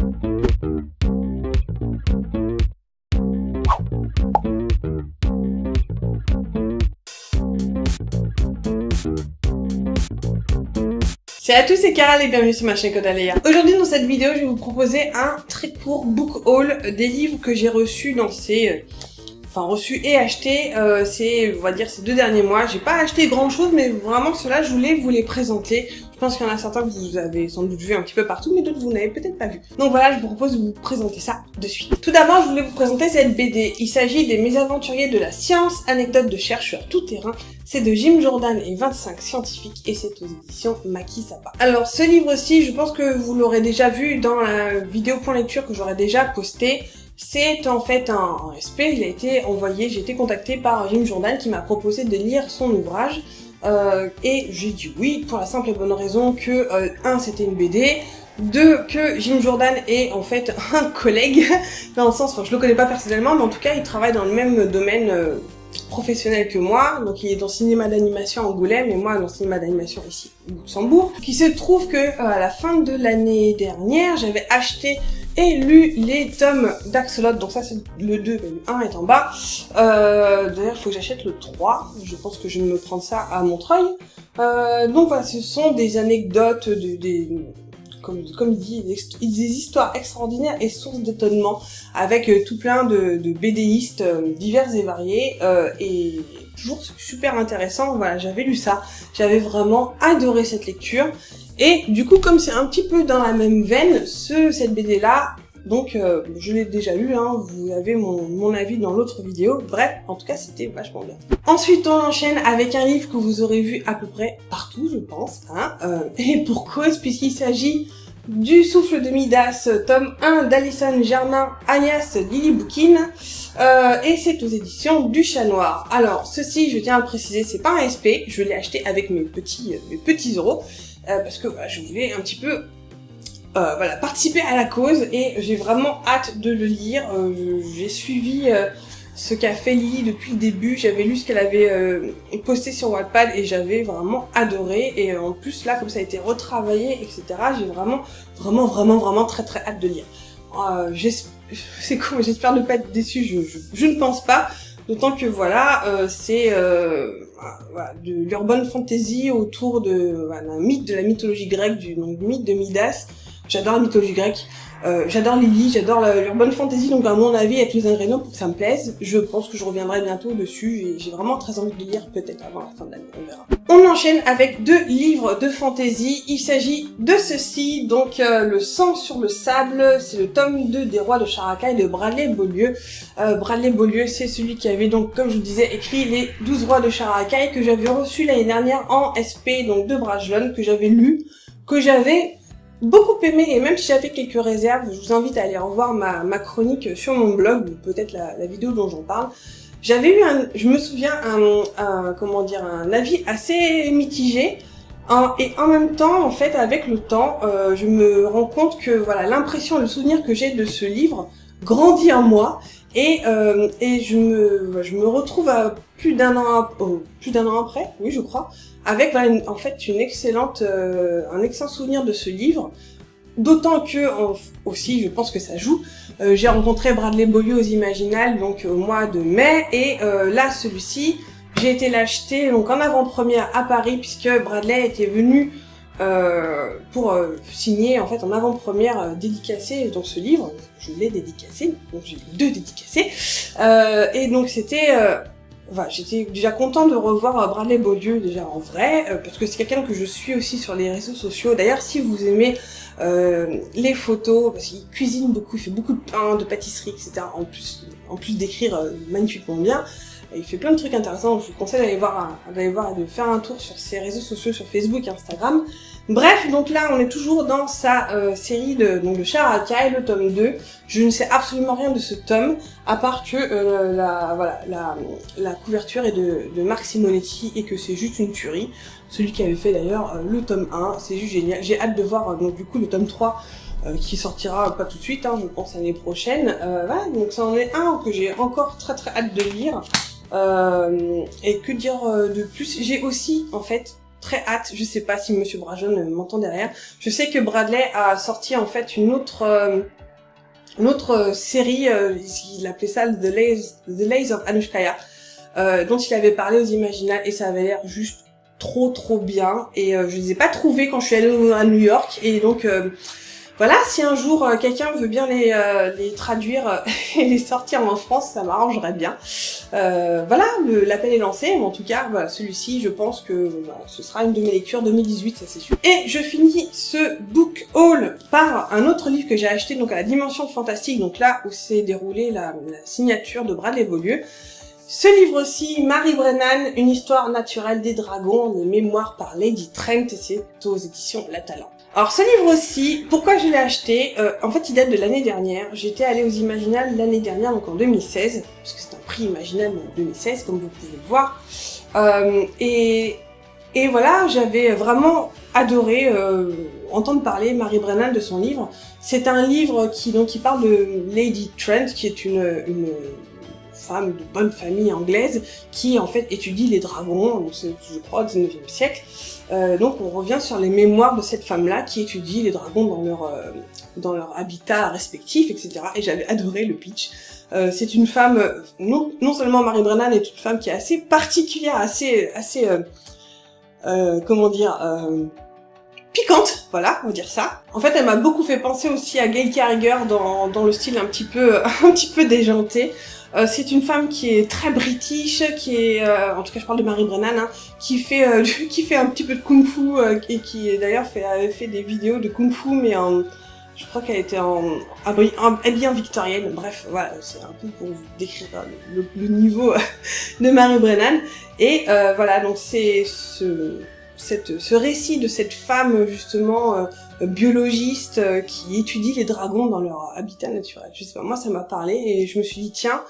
Salut à tous, c'est Carole et bienvenue sur ma chaîne Codalea. Aujourd'hui dans cette vidéo, je vais vous proposer un très court book haul des livres que j'ai reçus dans ces... reçus et achetés, on va dire, ces 2 derniers mois. J'ai pas acheté grand chose, mais vraiment ceux-là, je voulais vous les présenter. Je pense qu'il y en a certains que vous avez sans doute vu un petit peu partout, mais d'autres vous n'avez peut-être pas vu. Donc voilà, je vous propose de vous présenter ça de suite. Tout d'abord, je voulais vous présenter cette BD. Il s'agit des Mésaventuriers de la science, anecdotes de chercheurs tout-terrain. C'est de Jim Jordan et 25 scientifiques et c'est aux éditions Maki Sapa. Alors ce livre-ci, je pense que vous l'aurez déjà vu dans la vidéo point lecture que j'aurais déjà postée. C'est en fait un SP, il a été envoyé, j'ai été contactée par Jim Jordan qui m'a proposé de lire son ouvrage. Et j'ai dit oui pour la simple et bonne raison que 1 c'était une BD, 2 que Jim Jordan est en fait un collègue, dans le sens, je le connais pas personnellement, mais en tout cas il travaille dans le même domaine professionnel que moi, donc il est dans le cinéma d'animation à Angoulême et moi dans le cinéma d'animation ici au Luxembourg. Qui se trouve que à la fin de l'année dernière, j'avais acheté et lu les tomes d'Axolot, donc ça c'est le 2, le 1 est en bas. D'ailleurs il faut que j'achète le 3, je pense que je vais me prendre ça à Montreuil. Donc voilà, ce sont des anecdotes, comme il dit, des histoires extraordinaires et sources d'étonnement, avec tout plein de BDistes divers et variés, et toujours super intéressant. Voilà, j'avais lu ça, j'avais vraiment adoré cette lecture. Et du coup, comme c'est un petit peu dans la même veine, cette BD là, donc je l'ai déjà lu, hein, vous avez mon avis dans l'autre vidéo. Bref, en tout cas c'était vachement bien. Ensuite on enchaîne avec un livre que vous aurez vu à peu près partout je pense, hein, et pour cause puisqu'il s'agit du Souffle de Midas, tome 1 d'Alison Germain, alias Lily Boukine, et c'est aux éditions du Chat Noir. Alors ceci, je tiens à le préciser, c'est pas un SP, je l'ai acheté avec mes petits euros, parce que voilà, je voulais un petit peu participer à la cause et j'ai vraiment hâte de le lire. J'ai suivi ce qu'a fait Lily depuis le début, j'avais lu ce qu'elle avait posté sur Wattpad et j'avais vraiment adoré, et en plus là comme ça a été retravaillé etc, j'ai vraiment très hâte de lire. C'est cool, j'espère ne pas être déçue, je ne pense pas, d'autant que voilà, c'est de l'urban fantasy autour d'un mythe de la mythologie grecque, du mythe de Midas. J'adore la mythologie grecque, j'adore Lily, j'adore l'urban fantasy, donc à mon avis il y a tous les ingrédients pour que ça me plaise. Je pense que je reviendrai bientôt dessus et j'ai vraiment très envie de lire, peut-être avant la fin de l'année, on verra. On enchaîne avec 2 livres de fantasy, il s'agit de ceci, donc Le sang sur le sable, c'est le tome 2 des Rois de Sharakai de Bradley Beaulieu. Bradley Beaulieu, c'est celui qui avait donc, comme je vous disais, écrit les 12 Rois de Sharakai, que j'avais reçu l'année dernière en SP, donc de Brajlon, que j'avais lu, que j'avais beaucoup aimé, et même si j'avais quelques réserves, je vous invite à aller revoir ma chronique sur mon blog, ou peut-être la vidéo dont j'en parle. J'avais eu je me souviens, un avis assez mitigé, et en même temps, en fait, avec le temps, je me rends compte que voilà, l'impression, le souvenir que j'ai de ce livre grandit en moi, et je me retrouve à plus d'un an après, oui je crois, avec en fait un excellent souvenir de ce livre, d'autant que aussi je pense que ça joue. J'ai rencontré Bradley Beaulieu aux Imaginales donc au mois de mai, et là celui-ci j'ai été l'acheter donc en avant-première à Paris, puisque Bradley était venu pour signer en fait en avant-première dédicacé dans ce livre. Je l'ai dédicacé, donc j'ai 2 dédicacés, et donc c'était j'étais déjà content de revoir Bradley Beaulieu déjà en vrai, parce que c'est quelqu'un que je suis aussi sur les réseaux sociaux. D'ailleurs si vous aimez les photos, parce qu'il cuisine beaucoup, il fait beaucoup de pain, de pâtisserie, etc. En plus d'écrire magnifiquement bien, il fait plein de trucs intéressants. Je vous conseille d'aller voir et de faire un tour sur ses réseaux sociaux, sur Facebook et Instagram. Bref, donc là on est toujours dans sa série de Sharakai, le tome 2. Je ne sais absolument rien de ce tome, à part que la couverture est de Marc Simonetti et que c'est juste une tuerie. Celui qui avait fait d'ailleurs le tome 1, c'est juste génial. J'ai hâte de voir donc du coup le tome 3 qui sortira pas tout de suite, hein, je pense l'année prochaine. Voilà, donc ça en est un que j'ai encore très hâte de lire. Et que dire de plus, j'ai aussi en fait très hâte. Je sais pas si Monsieur Brajon m'entend derrière. Je sais que Bradley a sorti en fait une autre série, il appelait ça The Lays of Anushkaya, dont il avait parlé aux Imaginales et ça avait l'air juste trop bien. Et je les ai pas trouvés quand je suis allée à New York et donc voilà, si un jour quelqu'un veut bien les traduire et les sortir en France, ça m'arrangerait bien. Voilà, l'appel est lancé, mais en tout cas, voilà, celui-ci, je pense que ce sera une de mes lectures 2018, ça c'est sûr. Et je finis ce book haul par un autre livre que j'ai acheté, donc à la Dimension Fantastique, donc là où s'est déroulée la signature de Bradley Beaulieu. Ce livre-ci, Mary Brennan, une histoire naturelle des dragons, les mémoires par Lady Trent, et c'est aux éditions La Talent. Alors ce livre-ci, pourquoi je l'ai acheté? En fait, il date de l'année dernière. J'étais allée aux Imaginales l'année dernière, donc en 2016, parce que c'est un prix Imaginal en 2016, comme vous pouvez le voir. Et voilà, j'avais vraiment adoré entendre parler Mary Brennan de son livre. C'est un livre qui parle de Lady Trent, qui est une femme de bonne famille anglaise qui en fait étudie les dragons, donc c'est, je crois, au 19e siècle. Donc on revient sur les mémoires de cette femme-là qui étudie les dragons dans leur habitat respectif, etc. Et j'avais adoré le pitch. C'est une femme, non seulement Mary Brennan est une femme qui est assez particulière, assez comment dire, piquante, voilà, on va dire ça. En fait, elle m'a beaucoup fait penser aussi à Gail Carriger dans le style un petit peu déjanté. C'est une femme qui est très british, qui est, en tout cas je parle de Mary Brennan, hein, qui fait un petit peu de kung-fu et qui d'ailleurs avait fait des vidéos de kung-fu, mais je crois qu'elle était habillée en victorienne. Bref, voilà, c'est un peu pour vous décrire le niveau de Mary Brennan. Et voilà, donc c'est ce récit de cette femme justement biologiste qui étudie les dragons dans leur habitat naturel. Je sais pas, moi ça m'a parlé et je me suis dit tiens,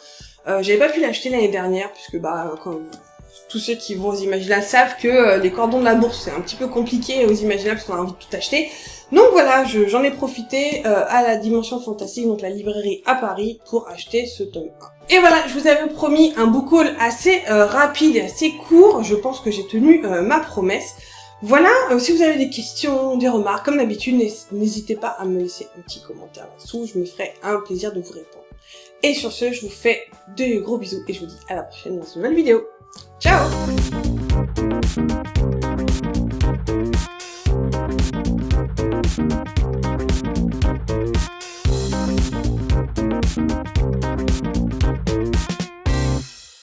j'avais pas pu l'acheter l'année dernière puisque quand tous ceux qui vont aux Imaginales savent que les cordons de la bourse c'est un petit peu compliqué aux Imaginales parce qu'on a envie de tout acheter. Donc voilà, j'en ai profité à la Dimension Fantastique, donc la librairie à Paris, pour acheter ce tome 1. Et voilà, je vous avais promis un book haul assez rapide et assez court. Je pense que j'ai tenu ma promesse. Voilà, si vous avez des questions, des remarques, comme d'habitude, n'hésitez pas à me laisser un petit commentaire là-dessous. Je me ferai un plaisir de vous répondre. Et sur ce, je vous fais de gros bisous et je vous dis à la prochaine dans une nouvelle vidéo. Ciao!